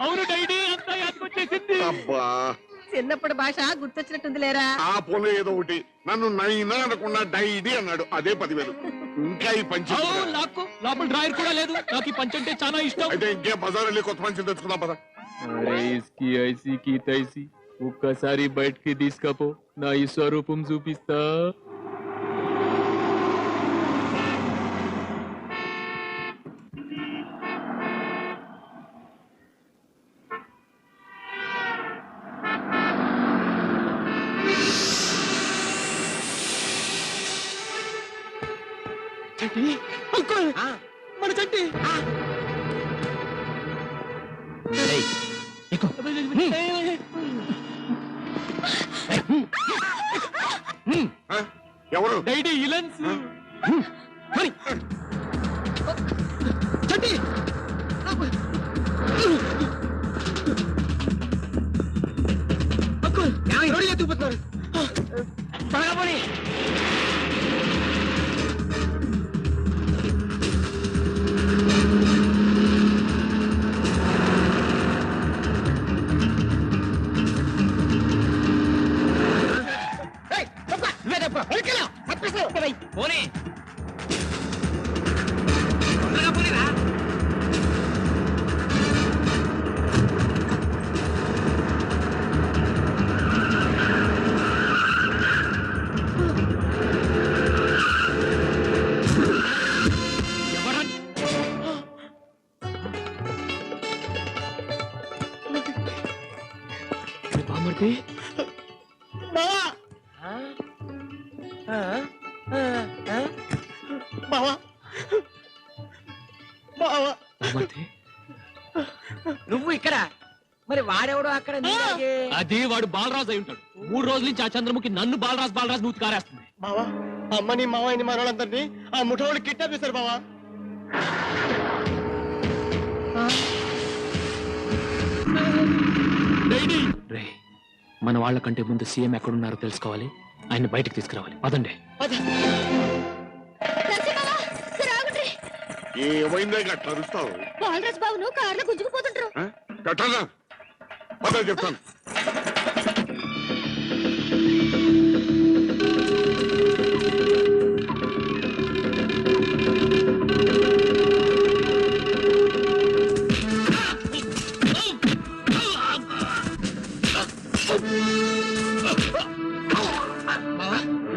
అవును డైడీ, అంతా యాదకొచ్చేసింది. అబ్బా, చిన్నప్పుడు భాష గుర్తొచ్చినట్టుంది లేరా? ఆ పోలే ఏదో ఒకటి. నన్ను నైనా అనకుండా డైడీ అన్నాడు, అదే 10,000. ఇంకా ఈ పంచి నాకు లోపల డ్రాయర్ కూడా లేదు. నాకు ఈ పంచ్ అంటే చాలా ఇష్టం. అయితే ఇంకే బజార్ వెళ్ళి కొత్త పంచి తెచ్చుకుందాం పద. ఐసీకి తైసి ఒక్కసారి బయటికి తీసుకపో, నా ఈ స్వరూపం చూపిస్తా. అంకుల్, మన చంటి. ఎవరు? డైడీ ఇలన్స్. చంటి అంకుల్, ఎవరు ఎత్తుకుపోతున్నారు? త్వరగా పోనీ. పోనీ తొందరగా పోనీరా. బామర్తి నువ్వు ఇక్కడ, మరి వాడెవడో అక్కడ? అది వాడు బాలరాజు అయి ఉంటాడు. 3 రోజుల నుంచి ఆ చంద్రముఖి నన్ను బాలరాజు నూతి కారేస్తుంది. బావా, అమ్మని మావయ్యని మనోళ్ళందరినీ ఆ ముఠావాళ్ళు కిడ్నాప్ చేశారు బావా. రే, మన వాళ్ళ కంటే ముందు సీఎం ఎక్కడున్నారో తెలుసుకోవాలి. ఆయన బయటకు తీసుకురావాలి. పదండి. ఏమైందే గట్లా అరుస్తావు? బాలరాజ్ బాబును కార్లో గుంజుకుపోతుంటారు. కట్టనా పద చెప్తాను.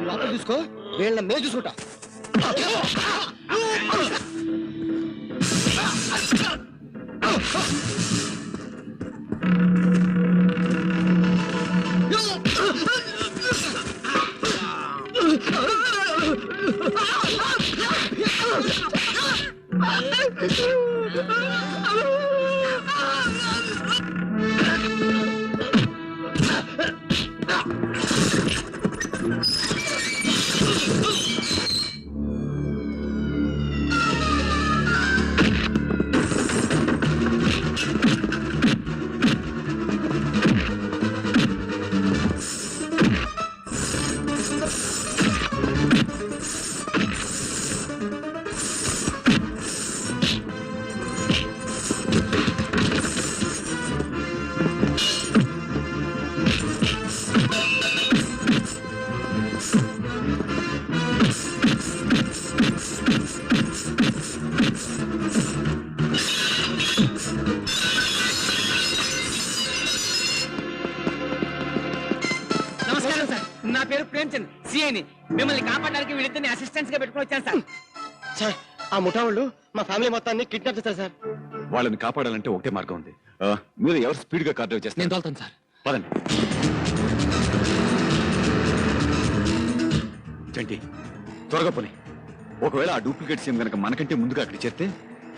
లోపల చూసుకో, వీళ్ళ మే చూసుకుంటా. నా పేరు ప్రేమ్చంద్, సిఐని. మిమ్మల్ని కాపాడడానికి వీళ్ళిద్దరిని అసిస్టెంట్స్ గా పెట్టుకుని వచ్చాను సార్. సార్, ఆ ముఠా వాళ్ళు మా ఫ్యామిలీ మొత్తాన్ని కిడ్నాప్ చేస్తారు సార్. వాళ్ళని కాపాడాలంటే ఒకటే మార్గం ఉంది. మీరు ఎవరు స్పీడ్ గా కార్ డ్రైవ్ చేస్తారు? నేను తోలుతాను సార్. పదండి. చంటి, త్వరగా పోనీ. ఒకవేళ ఆ డూప్లికేట్ సీఎం కనుక మనకంటే ముందుగా అక్కడ చేస్తే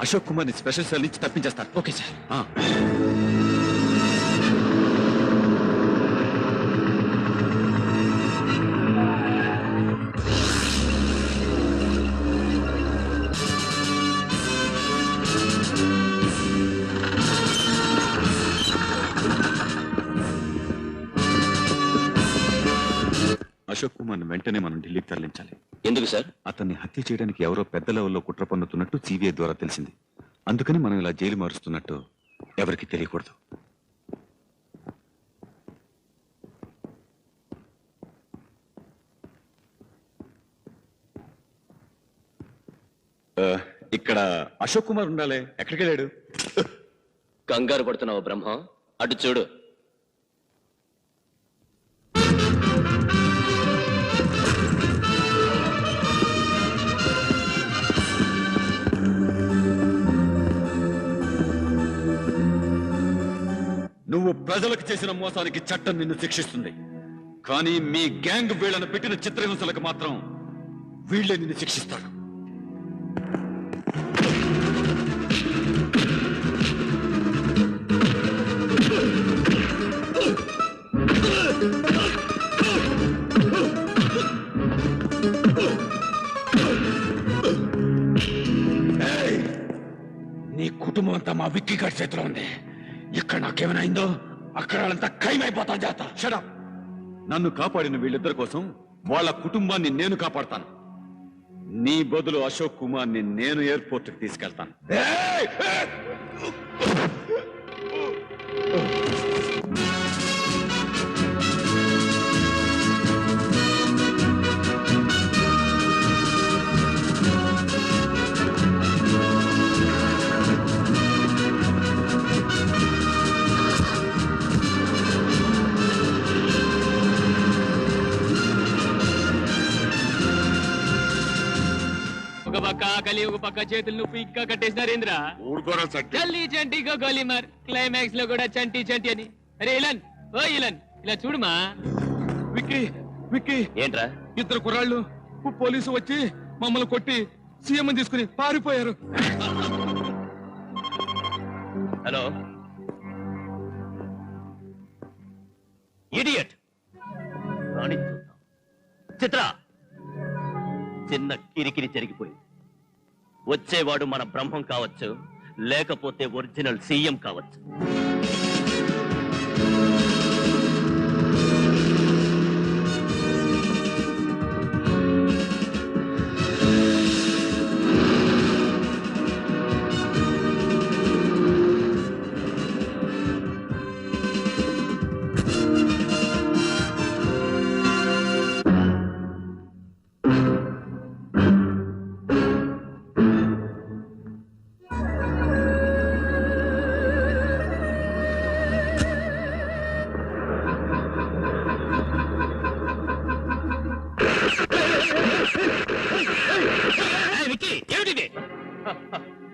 అశోక్ కుమార్ ని స్పెషల్ సెల్ నుంచి తప్పించేస్తారు. Okay sir. అశోక్ కుమార్ వెంటనే మనం ఢిల్లీకి తరలించాలి. ఎందుకు సార్? అతన్ని హత్య చేయడానికి ఎవరో పెద్ద లెవెల్లో కుట్ర పన్నుతున్నట్టు సిబిఐ ద్వారా తెలిసింది. అందుకని మనం ఇలా జైలు మారుస్తున్నట్టు ఎవరికి తెలియకూడదు. ఇక్కడ అశోక్ కుమార్ ఉండాలి. ఎక్కడికి వెళ్ళాడు? కంగారు పడుతున్నావు బ్రహ్మ? అటు చూడు. నువ్వు ప్రజలకు చేసిన మోసానికి చట్టం నిన్ను శిక్షిస్తుంది. కానీ మీ గ్యాంగ్ వీళ్ళను పెట్టిన చిత్రహింసలకు మాత్రం వీళ్ళే నిన్ను శిక్షిస్తాడు. నీ కుటుంబం అంతా మా విక్కీ గారి చేతిలో ఉంది. ఇక్కడ నాకేమైనా అయిందో అక్కడ వాళ్ళంతా ఖైమైపోతా జాత. షడప్. నన్ను కాపాడిన వీళ్ళిద్దరి కోసం వాళ్ళ కుటుంబాన్ని నేను కాపాడతాను. నీ బదులు అశోక్ కుమార్ని నేను ఎయిర్పోర్ట్కి తీసుకెళ్తాను. ఒక పక్క ఆకలి, ఒక పక్క చేతులు నొప్పి ఇంకా కట్టేసినారేంద్ర. ఊరుకోరా సట్టి. చల్లి చంటి గోలీ మార్. క్లైమాక్స్ లో కూడా చంటి చంటి అని. అరే ఇలన్, ఓ ఇలన్, ఇలా చూడుమా. విక్కీ విక్కీ ఏంట్రా? ఇద్దరు కుర్రాళ్ళు పోలీసు వచ్చి మమ్మల్ని కొట్టి సీఎం తీసుకుని పారిపోయారు. Hello idiot. రాణి చూద్దాం. చిత్ర, చిన్న కిరికిరి జరిగిపోయింది. వచ్చేవాడు మన బ్రహ్మం కావచ్చు, లేకపోతే ఒరిజినల్ సీఎం కావచ్చు.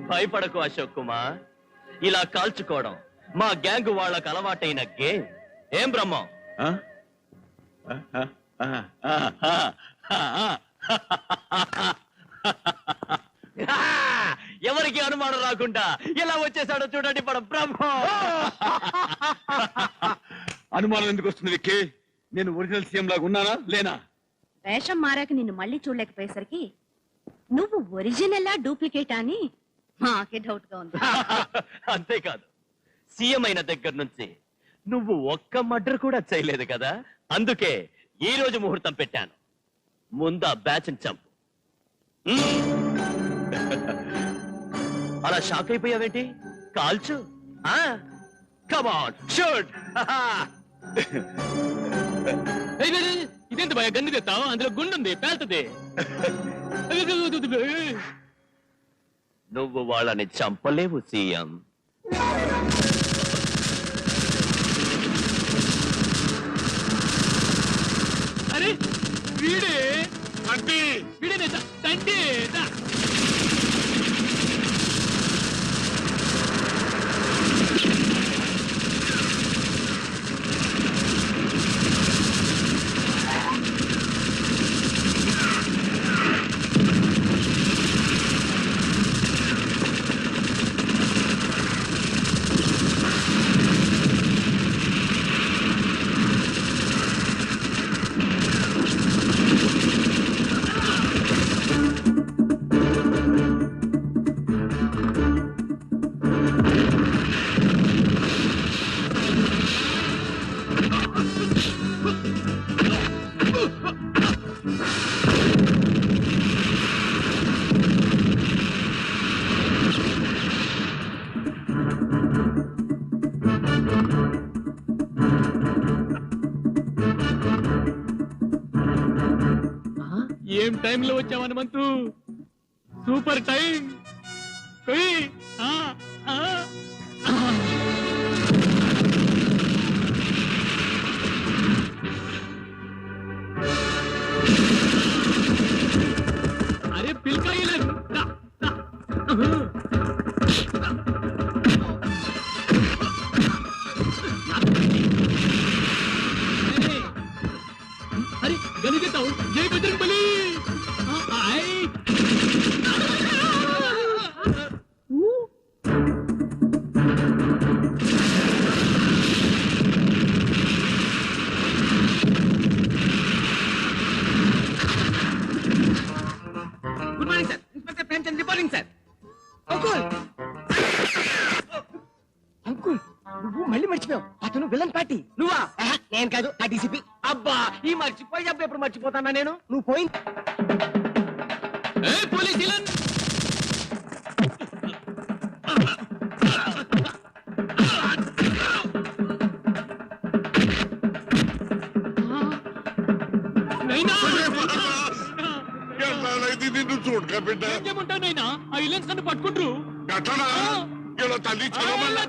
భయపడకు అశోక్ కుమార్. ఇలా కాల్చుకోవడం మా గ్యాంగ్ వాళ్ళకు అలవాటైన గేమ్. ఏం బ్రహ్మం? ఎవరికి అనుమానం రాకుండా ఎలా వచ్చేసాడో చూడండి మన బ్రహ్మం. అనుమానం ఎందుకు వస్తుంది విక్కీ? నేను ఒరిజినల్ సీఎం లాగా ఉన్నానా లేనా? వేషం మారాక నిన్ను మళ్ళీ చూడలేకపోయేసరికి నువ్వు ఒరిజినల్ డూప్లికేటా అని మాకే డౌట్ గా ఉంది. అంతేకాదు, సీఎం అయిన దగ్గర నుంచి నువ్వు ఒక్క మర్డర్ కూడా చేయలేదు కదా. అందుకే ఈ రోజు ముహూర్తం పెట్టాను. ముందా బ్యాచ్ చంపు. అలా షాక్ అయిపోయావేంటి? కాల్చు. Come on shoot. ఇదేంటి భయ గన్ను తెస్తావు? అందులో గుండుంది, పేల్తుంది. నువ్వు వాళ్ళని చంపలేవు సీఎం. అరే వీడే వీడే తండ్రి. ఏం టైంలో వచ్చావు హనుమంతు, సూపర్ టైం. కొయ్. ఆ, ఆ, ఆ. అరే పిల్కాయలను अरे गली देता हूँ, जय Bajrang Bali. Good morning sir, inspector Premchand reporting sir. Uncle uncle, నువ్వు మళ్ళీ మర్చిపోయావు. అతను విలన్ పార్టీ. నువ్వా? నేను కాదు, ఆ డీసీపీ. అబ్బా, ఈ మర్చిపోయి అబ్బా ఎప్పుడు మర్చిపోతానా నేను. నువ్వు పోయి పోలీస్ విలన్. ఎట్లాగైతే నిన్ను చూడక బిడ్డ ఏమంటానైనా ఆ విలన్స్ నన్ను పట్టుకుంటారు. గట్టనా ఇలా తల్లి చదవమల్ల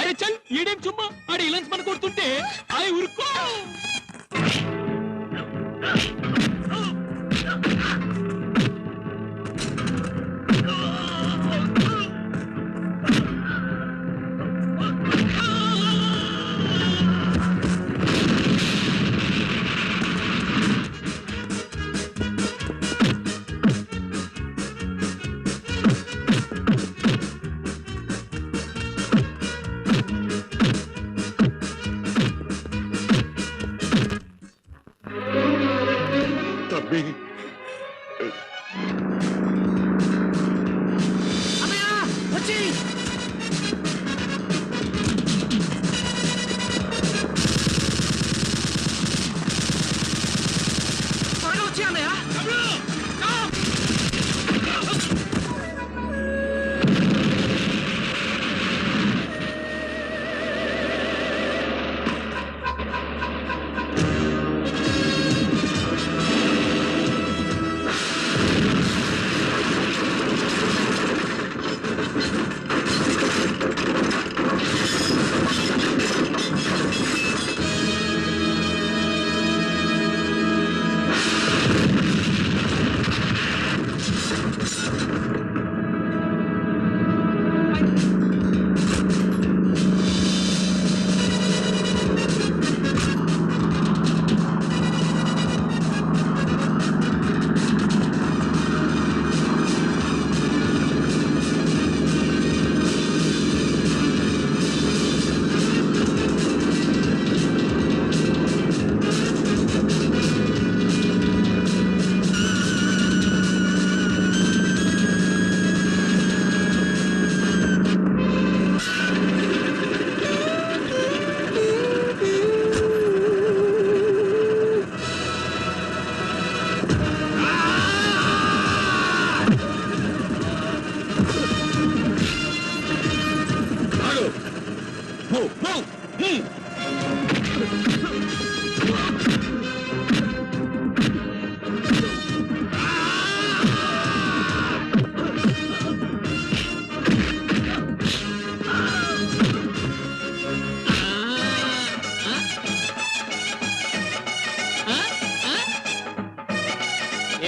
అరే చల్, ఈడేం చుమ్మా, ఆడి విలన్స్ మన కొడుతుంటే అవి ఉరుకో. తప్పి వచ్చి త్వరగా వచ్చి అన్నయ్య.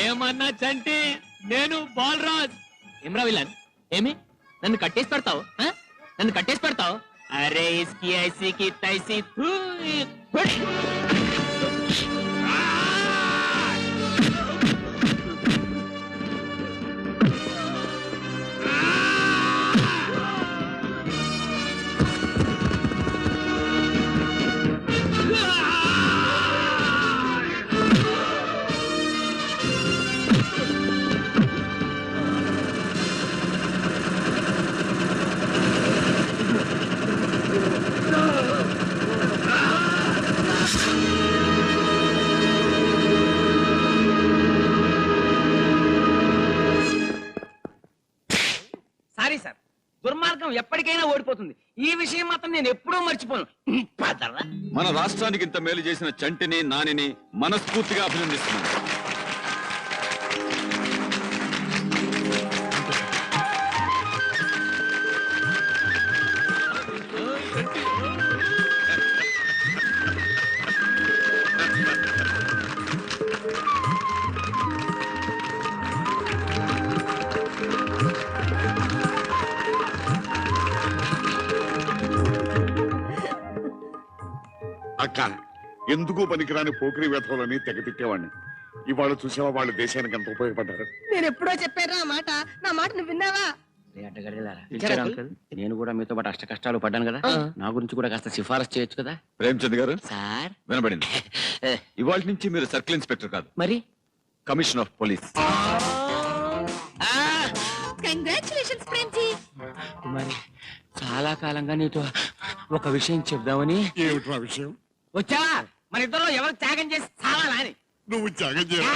ఏమన్నా చంటి, నేను బాలరాజ్. ఏమ్రా విలన్, ఏమి నన్ను కట్టేసి పెడతావు? నన్ను కట్టేసి పెడతావు? అరే ఇస్కి ఐసీకి తైసి సారీ సార్, దుర్మార్గం ఎప్పటికైనా ఓడిపోతుంది. ఈ విషయం మాత్రం నేను ఎప్పుడూ మర్చిపోను. పదరా. మన రాష్ట్రానికి ఇంత మేలు చేసిన చంటిని నానిని మనస్ఫూర్తిగా అభినందిస్తున్నాను. అక్క, ఎందుకు పనికిరాని పోకిరి వ్యథలని తెగ తిట్టేవాడిని. ఇవాళ చూసావా వాళ్ళ దేశానికి ఎంత ఉపయోగపడ్డారు. నేను ఎప్పుడో చెప్పారా ఆ మాట, నా మాట నువ్వు విన్నావా? నేను కూడా మీతో పాటు అష్ట కష్టాలు పడ్డాను కదా, నా గురించి కూడా కాస్త సిఫారసు చేయొచ్చు కదా. ప్రేమచంద్ గారు సార్ వినబడింది. ఇవాళ నుంచి మీరు సర్కిల్ ఇన్స్పెక్టర్ కాదు, మరి commissioner of police. Congratulations Premji. మరి చాలా కాలంగా నీతో ఒక విషయం చెప్దామని ఏమిట్రా విషయం? వచ్చావా? మన ఇద్దరు ఎవరు త్యాగం చేసి చాలా అని నువ్వు త్యాగం చేయాలి.